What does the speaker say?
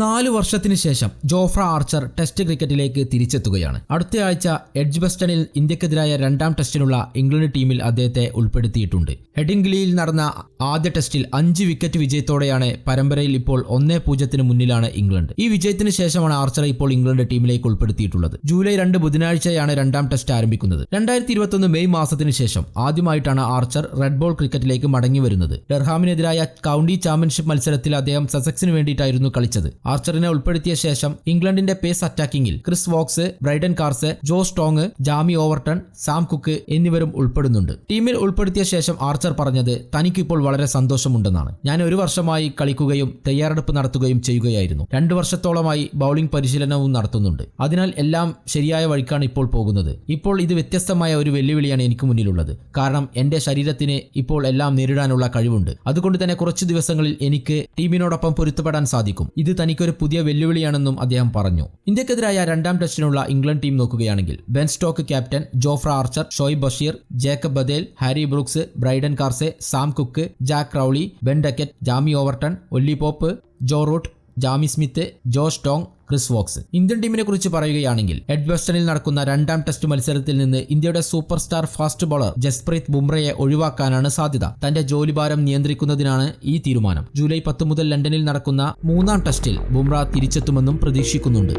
4 വർഷത്തിന് ശേഷം Jofra archer test ക്രിക്കറ്റിലേക്ക് തിരിച്ചെത്തുകയാണ്. അടുത്തയാഴ്ച എഡ്ജ്ബസ്റ്റണിൽ ഇന്ത്യക്കെതിരായ 2ാം ടെസ്റ്റിനുള്ള ഇംഗ്ലണ്ട് ടീമിൽ അദ്ദേഹത്തെ ഉൾപ്പെടുത്തിയിട്ടുണ്ട്. ഹെഡിംഗ്ലിയിൽ നടന്ന ആദ്യ ടെസ്റ്റിൽ 5 വിക്കറ്റ് വിജയത്തോടെയാണ് പരമ്പരയിൽ ഇപ്പോൾ 1-0 മുന്നിലാണ് ഇംഗ്ലണ്ട്. ഈ വിജയത്തിന് ശേഷമാണ് ആർച്ചറെ ഇപ്പോൾ ഇംഗ്ലണ്ട് ടീമിലേക്ക് ഉൾപ്പെടുത്തിയിട്ടുള്ളത്. ജൂലൈ 2 ബുധനാഴ്ചയാണ് 2ാം ടെസ്റ്റ് ആരംഭിക്കുന്നത്. 2021 മെയ് മാസത്തിന് ശേഷം ആദ്യമായിട്ടാണ് ആർച്ചർ റെഡ് ബോൾ ക്രിക്കറ്റിലേക്ക് മടങ്ങി വരുന്നത്. ഡർഹാമിനെതിരായ കൗണ്ടി ചാമ്പ്യൻഷിപ്പ് മത്സരത്തിൽ അദ്ദേഹം സസെക്സിന് വേണ്ടിയിട്ടായിരുന്നു കളിച്ചത്. ആർച്ചറിനെ ഉൾപ്പെടുത്തിയ ശേഷം ഇംഗ്ലണ്ടിന്റെ പേസ് അറ്റാക്കിംഗിൽ Chris Woakes, Brydon Carse, Josh സ്റ്റോങ്, ജാമി ഓവർട്ടൺ, സാം കുക്ക് എന്നിവരും ഉൾപ്പെടുന്നുണ്ട്. ടീമിൽ ഉൾപ്പെടുത്തിയ ശേഷം ആർച്ചർ പറഞ്ഞത് തനിക്കിപ്പോൾ വളരെ സന്തോഷമുണ്ടെന്നാണ്. ഞാൻ 1 വർഷമായി കളിക്കുകയും തയ്യാറെടുപ്പ് നടത്തുകയും ചെയ്യുകയായിരുന്നു. 2 വർഷത്തോളമായി ബൌളിംഗ് പരിശീലനവും നടത്തുന്നുണ്ട്. അതിനാൽ എല്ലാം ശരിയായ വഴിക്കാണ് ഇപ്പോൾ പോകുന്നത്. ഇപ്പോൾ ഇത് വ്യത്യസ്തമായ ഒരു വെല്ലുവിളിയാണ് എനിക്ക് മുന്നിലുള്ളത്. കാരണം എന്റെ ശരീരത്തിന് ഇപ്പോൾ എല്ലാം നേരിടാനുള്ള കഴിവുണ്ട്. അതുകൊണ്ട് തന്നെ കുറച്ചു ദിവസങ്ങളിൽ എനിക്ക് ടീമിനോടൊപ്പം പൊരുത്തപ്പെടാൻ സാധിക്കും. ഇത് തനിക്കൊരു പുതിയ വെല്ലുവിളിയാണെന്നും അദ്ദേഹം പറഞ്ഞു. ഇന്ത്യക്കെതിരായ 2ാം ടെസ്റ്റിനുള്ള ഇംഗ്ലണ്ട് ടീം നോക്കുകയാണെങ്കിൽ Ben Stokes captain, Jofra Archer, Shoaib Bashir, Jacob Bethell, Harry Brooks, Brydon Carse, Sam Cook, Jack Rowley, Ben Duckett, Jamie Overton, Ollie Pope, Joe Root, Jamie Smith, Josh സ്റ്റോങ്, ക്രിസ് വോക്സ്. ഇന്ത്യൻ ടീമിനെ കുറിച്ച് പറയുകയാണെങ്കിൽ എഡ്ജ്ബസ്റ്റണിൽ നടക്കുന്ന 2ാം test മത്സരത്തിൽ നിന്ന് ഇന്ത്യയുടെ super star fast bowler Jasprit ബുംറയെ ഒഴിവാക്കാനാണ് സാധ്യത. തന്റെ ജോലിഭാരം നിയന്ത്രിക്കുന്നതിനാണ് ഈ തീരുമാനം. ജൂലൈ 10 മുതൽ ലണ്ടനിൽ നടക്കുന്ന 3ാം ടെസ്റ്റിൽ ബുംറ തിരിച്ചെത്തുമെന്നും പ്രതീക്ഷിക്കുന്നുണ്ട്.